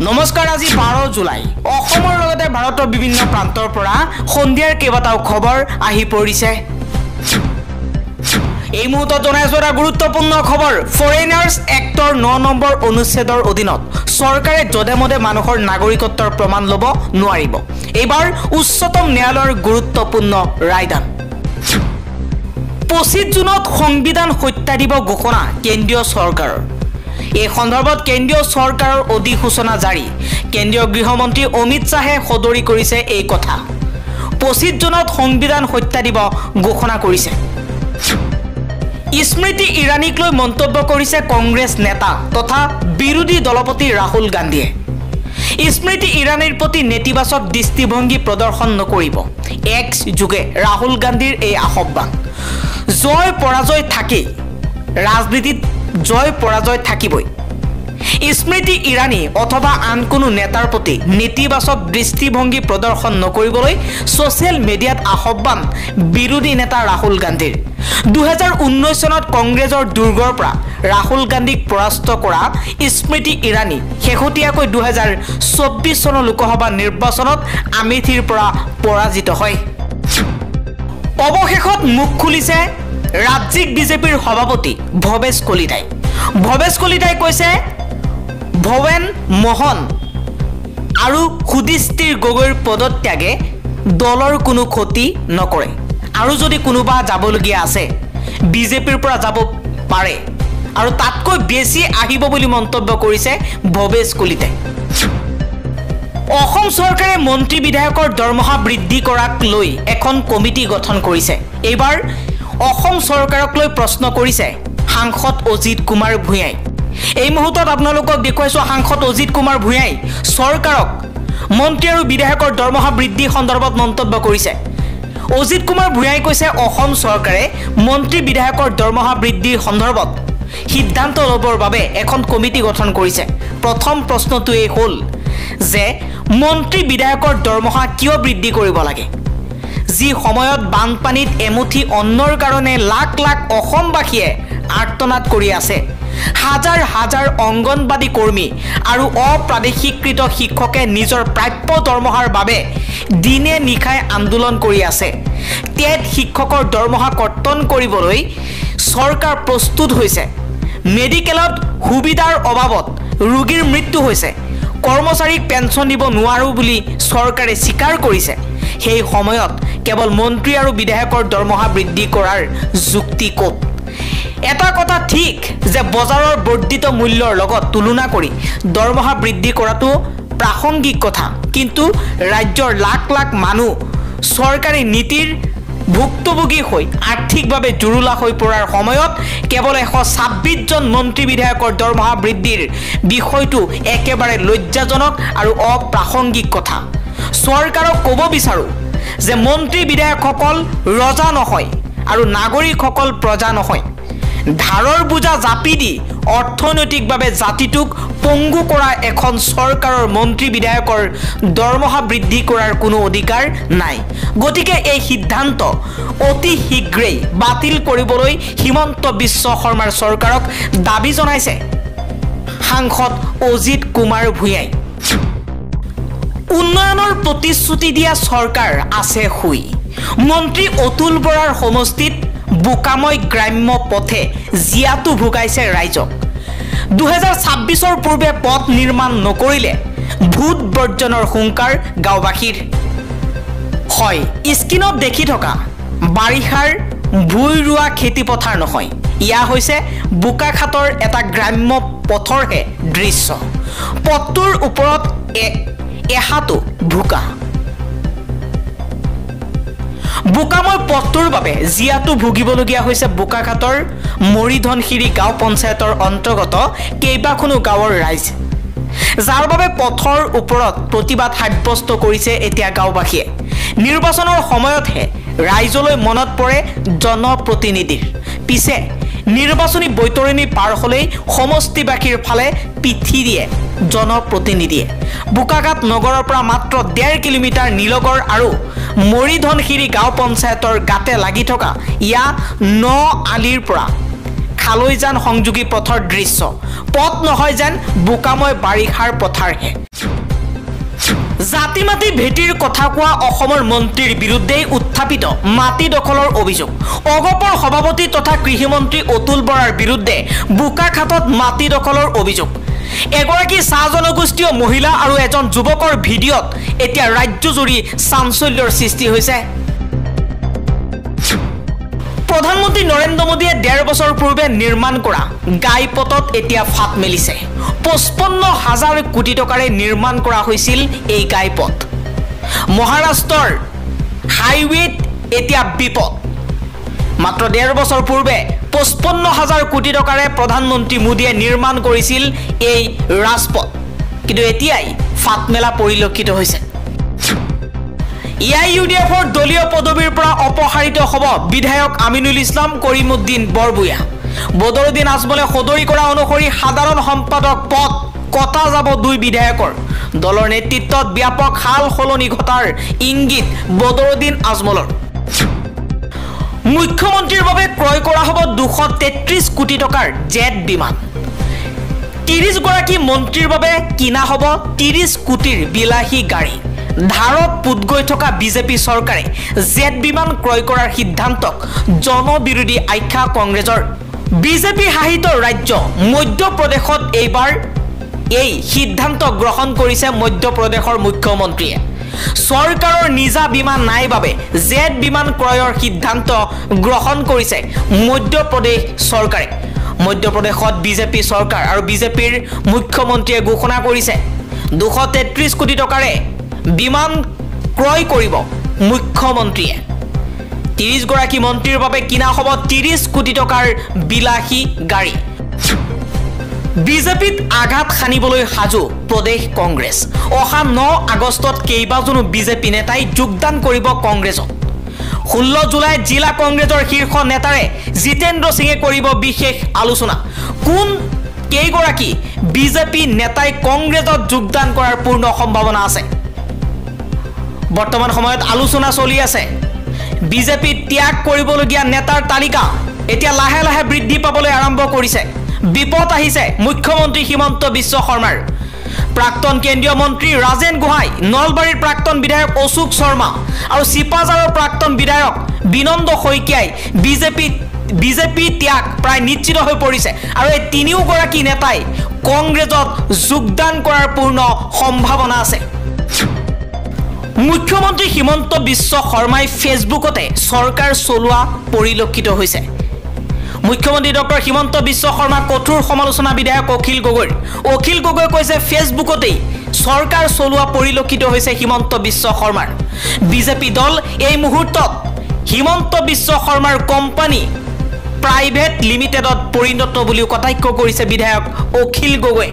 নমস্কাৰ আজি 12 জুলাই অসমৰ লগতে ভাৰতৰ বিভিন্ন প্ৰান্তৰ পৰা সন্ধিয়াৰ কেইবাটাও খবৰ আহি পৰিছে এই মুহূৰ্তত জনাইছো এটা গুৰুত্বপূৰ্ণ খবৰ ফৰেইনাৰ্ছ এক্টৰ 9 নম্বৰ অনুচ্ছেদৰ অধীনত চৰকাৰে জদেমদে মানুহৰ নাগৰিকত্বৰ প্ৰমাণ ল'ব নোৱাৰিব এইবাৰ উচ্চতম ন্যায়ালয়ৰ গুৰুত্বপূৰ্ণ ৰায়দান 25 জুনত সংবিধান হত্যা দিৱস ঘোষণা কেন্দ্ৰীয় চৰকাৰৰ এই সন্দৰ্ভত কেন্দ্ৰীয় চৰকাৰৰ অধিসূচনা জাৰি কেন্দ্ৰীয় গৃহমন্ত্ৰী অমিত শাহে সদৰি কৰিছে এই কথা 25 জুনত সংবিধান হত্যা দিৱস ঘোষণা কৰিছে স্মৃতি ইৰাণীক লৈ মন্তব্য কৰিছে কংগ্ৰেছ নেতা তথা বিৰোধী দলপতি ৰাহুল গান্ধীয়ে স্মৃতি ইৰাণীৰ প্ৰতি নেতিবাচক দৃষ্টিভংগী প্ৰদৰ্শন নকৰিব এক্স যুগে ৰাহুল গান্ধীৰ এই আহ্বান জয় পৰাজয় থাকে ৰাজনীতিত জয় পৰাজয় থাকিবই স্মৃতি ইৰাণী অথবা আন কোনো নেতাৰ প্ৰতি নেতিবাচক দৃষ্টিভংগী প্ৰদৰ্শন নকৰিবলৈ সোশ্যাল মিডিয়াত আহ্বান বিৰোধী নেতা ৰাহুল গান্ধীৰ 2019 চনত কংগ্ৰেছৰ দুৰ্গৰ পৰা ৰাহুল গান্ধীক পৰাস্ত কৰা স্মৃতি ইৰাণী শেহতীয়াকৈ 2024 চনৰ লোকসভা নিৰ্বাচনত আমেথিৰ পৰা পৰাজিত হয় অৱশেষত মুখ খুলিছে ৰাজ্যিক বিজেপিৰ সভাপতি ভৱেশ কলিতাই কৈছে ভৱেন মোহন আৰু সুদিষ্টিৰ গগৈৰ পদত্যাগে দলৰ কোনো ক্ষতি নকৰে আৰু যদি কোনোবা যাবলগীয়া আছে বিজেপিৰ পৰা যাব পাৰে আৰু তাতকৈ বেছি আহিব বুলি মন্তব্য কৰিছে ভৱেশ কলিতাই অসম চৰকাৰে মন্ত্ৰী বিধায়কৰ দৰমহা বৃদ্ধি কৰাক লৈ এখন কমিটি গঠন কৰিছে এইবাৰ অসম চৰকাৰক লৈ প্ৰশ্ন কৰিছে সাংসদ অজিত কুমাৰ ভূঞাই এই মুহূৰ্তত আপোনালোকক দেখুৱাইছো সাংসদ অজিত কুমাৰ ভূঞাই চৰকাৰক মন্ত্ৰী আৰু বিধায়কৰ দৰমহা বৃদ্ধি সন্দৰ্ভত মন্তব্য কৰিছে অজিত কুমাৰ ভূঞাই কৈছে অসম চৰকাৰে মন্ত্ৰী বিধায়কৰ দৰমহা বৃদ্ধিৰ সন্দৰ্ভত সিদ্ধান্ত ল'বৰ বাবে এখন কমিটি গঠন কৰিছে প্ৰথম প্ৰশ্নটো এই হ'ল যে মন্ত্ৰী বিধায়কৰ দৰমহা কিয় বৃদ্ধি কৰিব লাগে যি সময়ত বানপানীত এমুঠি অন্নৰ কাৰণে লাখ লাখ অসমবাসীয়ে আৰ্তনাদ কৰি আছে হাজাৰ হাজাৰ অংগনবাদী কৰ্মী আৰু অপ্ৰাদেশিকৃত শিক্ষকে নিজৰ প্ৰাপ্য দৰমহাৰ বাবে দিনে নিশাই আন্দোলন কৰি আছে টেট শিক্ষকৰ দৰমহা কৰ্তন কৰিবলৈ চৰকাৰ প্ৰস্তুত হৈছে মেডিকেলত সুবিধাৰ অভাৱত ৰোগীৰ মৃত্যু হৈছে কৰ্মচাৰীক পেঞ্চন দিব নোৱাৰো বুলি চৰকাৰে স্বীকাৰ কৰিছে সেই সময়ত কেৱল মন্ত্ৰী আৰু বিধায়কৰ দৰমহা বৃদ্ধি কৰাৰ যুক্তি ক'ত এটা কথা ঠিক যে বজাৰৰ বৰ্ধিত মূল্যৰ লগত তুলনা কৰি দৰমহা বৃদ্ধি কৰাটো প্ৰাসংগিক কথা কিন্তু ৰাজ্যৰ লাখ লাখ মানুহ চৰকাৰী নীতিৰ ভুক্তভোগী হৈ আৰ্থিকভাৱে জুৰুলা হৈ পৰাৰ সময়ত কেৱল 126 জন মন্ত্ৰী বিধায়কৰ দৰমহা বৃদ্ধিৰ বিষয়টো একেবাৰে লজ্জাজনক আৰু অপ্ৰাসংগিক কথা চৰকাৰক ক'ব বিচাৰো যে মন্ত্ৰী বিধায়কসকল ৰজা নহয় আৰু নাগৰিকসকল প্ৰজা নহয় ধাৰৰ বুজা জাপি দি অৰ্থনৈতিকভাৱে জাতিটোক পংগু কৰা এখন চৰকাৰৰ মন্ত্ৰী বিধায়কৰ দৰমহা বৃদ্ধি কৰাৰ কোনো অধিকাৰ নাই গতিকে এই সিদ্ধান্ত অতি শীঘ্ৰেই বাতিল কৰিবলৈ হিমন্ত বিশ্ব শৰ্মাৰ চৰকাৰক দাবী জনাইছে সাংসদ অজিত কুমাৰ ভূঞাই উন্নয়নৰ প্ৰতিশ্ৰুতি দিয়া চৰকাৰ আছে শুই মন্ত্ৰী অতুল বৰাৰ সমষ্টিত বোকাময় গ্ৰাম্য পথে জিয়াটো ভুগাইছে ৰাইজক 2026 পূৰ্বে পথ নিৰ্মাণ নকৰিলে ভূত বৰ্জনৰ হুংকাৰ গাঁওবাসীৰ হয় স্কিনত দেখি থকা বাৰিষাৰ ভুই ৰোৱা খেতি পথাৰ নহয় ইয়া হৈছে বোকাখাটৰ এটা গ্ৰাম্য পথৰহে দৃশ্য পথটোৰ ওপৰত এহাটো ভুকা বোকাময় পথটোৰ বাবে জিয়াটো ভুগিবলগীয়া হৈছে বোকাখাটৰ মৰিধনশিৰি গাঁও পঞ্চায়তৰ অন্তৰ্গত কেইবাখনো গাঁৱৰ ৰাইজ যাৰ বাবে পথৰ ওপৰত প্ৰতিবাদ সাব্যস্ত কৰিছে এতিয়া গাঁওবাসীয়ে নিৰ্বাচনৰ সময়তহে ৰাইজলৈ মনত পৰে জনপ্ৰতিনিধিৰ পিছে নিৰ্বাচনী বৈতৰণি পাৰ হ'লেই সমষ্টিবাসীৰ ফালে পিঠি দিয়ে জনপ্ৰতিনিধিয়ে বোকাখাট নগৰৰ পৰা মাত্ৰ 1.5 কিলোমিটাৰ নীলগড় আৰু মৰিধনশিৰি গাঁও পঞ্চায়তৰ গাতে লাগি থকা ইয়া 9 আলিৰ পৰা খালৈজান সংযোগী পথৰ দৃশ্য পথ নহয় যেন বোকাময় বাৰিষাৰ পথাৰহে জাতি মাটি ভেটিৰ কথা কোৱা অসমৰ মন্ত্ৰীৰ বিৰুদ্ধে উত্থাপিত মাটি দখলৰ অভিযোগ অগপৰ সভাপতি তথা কৃষিমন্ত্ৰী অতুল বৰাৰ বিৰুদ্ধে বোকাখাটত মাটি দখলৰ অভিযোগ এগৰাকী চাহ জনগোষ্ঠীয় মহিলা আৰু এজন যুৱকৰ ভিডিঅ'ত এতিয়া ৰাজ্যজুৰি চাঞ্চল্যৰ সৃষ্টি হৈছে প্ৰধানমন্ত্ৰী নৰেন্দ্ৰ মোদীয়ে ১.৫ বছৰ পূৰ্বে নিৰ্মাণ কৰা গাইপথত এতিয়া ফাট মেলিছে ৫৫,০০০ কোটি টকাৰে নিৰ্মাণ কৰা হৈছিল এই গাইপথ মহাৰাষ্ট্ৰৰ হাইৱেত এতিয়া বিপদ মাত্ৰ ১.৫ বছৰ পূৰ্বে ৫৫,০০০ কোটি টকাৰে প্ৰধানমন্ত্ৰী মোদীয়ে নিৰ্মাণ কৰিছিল এই ৰাজপথ কিন্তু এতিয়াই ফাট মেলা পৰিলক্ষিত হৈছে ইউডিএফৰ দলীয় পদবীৰ পৰা অপসাৰিত হ'ব বিধায়ক আমিনুল ইছলাম কৰিমউদ্দিন বৰবুয়া বদৰুদ্দিন আজমলে সদৰি কৰা অনুসৰি সাধাৰণ সম্পাদক পদ কটা যাব ২ বিধায়কৰ দলৰ নেতৃত্বত ব্যাপক হাল সলনি ঘটাৰ ইংগিত বদৰুদ্দিন আজমলৰ মুখ্যমন্ত্ৰীৰ বাবে ক্ৰয় কৰা হ'ব ২৩৩ কোটি টকাৰ জেট বিমান ৩০ গৰাকী মন্ত্ৰীৰ বাবে কিনা হ'ব ৩০ কোটিৰ বিলাহী গাড়ী ধাৰত পুত গৈ থকা বিজেপি চৰকাৰে জেট বিমান ক্ৰয় কৰাৰ সিদ্ধান্তক জনবিৰোধী আখ্যা কংগ্ৰেছৰ বিজেপি শাসিত ৰাজ্য মধ্যপ্ৰদেশত এইবাৰ এই সিদ্ধান্ত গ্ৰহণ কৰিছে মধ্যপ্ৰদেশৰ মুখ্যমন্ত্ৰীয়ে চৰকাৰৰ নিজা বিমান নাই বাবে জেট বিমান ক্ৰয়ৰ সিদ্ধান্ত গ্ৰহণ কৰিছে মধ্যপ্ৰদেশ চৰকাৰে মধ্যপ্ৰদেশত বিজেপি চৰকাৰ আৰু বিজেপিৰ মুখ্যমন্ত্ৰীয়ে ঘোষণা কৰিছে ২৩৩ কোটি টকাৰে বিমান ক্ৰয় কৰিব মুখ্যমন্ত্ৰীয়ে ৩০ গৰাকী মন্ত্ৰীৰ বাবে কিনা হ'ব ৩০ কোটি টকাৰ বিলাহী গাড়ী বিজেপিত আঘাত সানিবলৈ সাজু প্ৰদেশ কংগ্ৰেছ অহা ৯ আগষ্টত কেইবাজনো বিজেপি নেতাই যোগদান কৰিব কংগ্ৰেছত 16 জুলাইত জিলা কংগ্ৰেছৰ শীৰ্ষ নেতাৰে জিতেন্দ্ৰ সিঙে কৰিব বিশেষ আলোচনা কোন কেইগৰাকী বিজেপি নেতাই কংগ্ৰেছত যোগদান কৰাৰ পূৰ্ণ সম্ভাৱনা আছে বৰ্তমান সময়ত আলোচনা চলি আছে বিজেপি ত্যাগ কৰিবলগীয়া নেতাৰ তালিকা এতিয়া লাহে লাহে বৃদ্ধি পাবলৈ আৰম্ভ কৰিছে বিপদ আহিছে মুখ্যমন্ত্ৰী হিমন্ত বিশ্ব শৰ্মাৰ প্ৰাক্তন কেন্দ্ৰীয় মন্ত্ৰী ৰাজেন গোহাঁই নলবাৰীৰ প্ৰাক্তন বিধায়ক অশোক শৰ্মা আৰু চিপাঝাৰৰ প্ৰাক্তন বিধায়ক বিনন্দ শইকীয়াই বিজেপি ত্যাগ প্ৰায় নিশ্চিত হৈ পৰিছে আৰু এই তিনিওগৰাকী নেতাই কংগ্ৰেছত যোগদান কৰাৰ পূৰ্ণ সম্ভাৱনা আছে মুখ্যমন্ত্ৰী হিমন্ত বিশ্ব শৰ্মাই ফেচবুকতে চৰকাৰ চলোৱা পৰিলক্ষিত হৈছে মুখ্যমন্ত্ৰী ডক্টৰ হিমন্ত বিশ্ব শৰ্মা কঠোৰ সমালোচনা বিধায়ক অখিল গগৈ কৈছে ফেচবুকতেই চৰকাৰ চলোৱা পৰিলক্ষিত হৈছে হিমন্ত বিশ্ব শৰ্মাৰ বিজেপি দল এই মুহূৰ্তত হিমন্ত বিশ্ব শৰ্মাৰ কোম্পানী প্ৰাইভেট লিমিটেডত পৰিণত বুলিও কটাক্ষ কৰিছে বিধায়ক অখিল গগৈ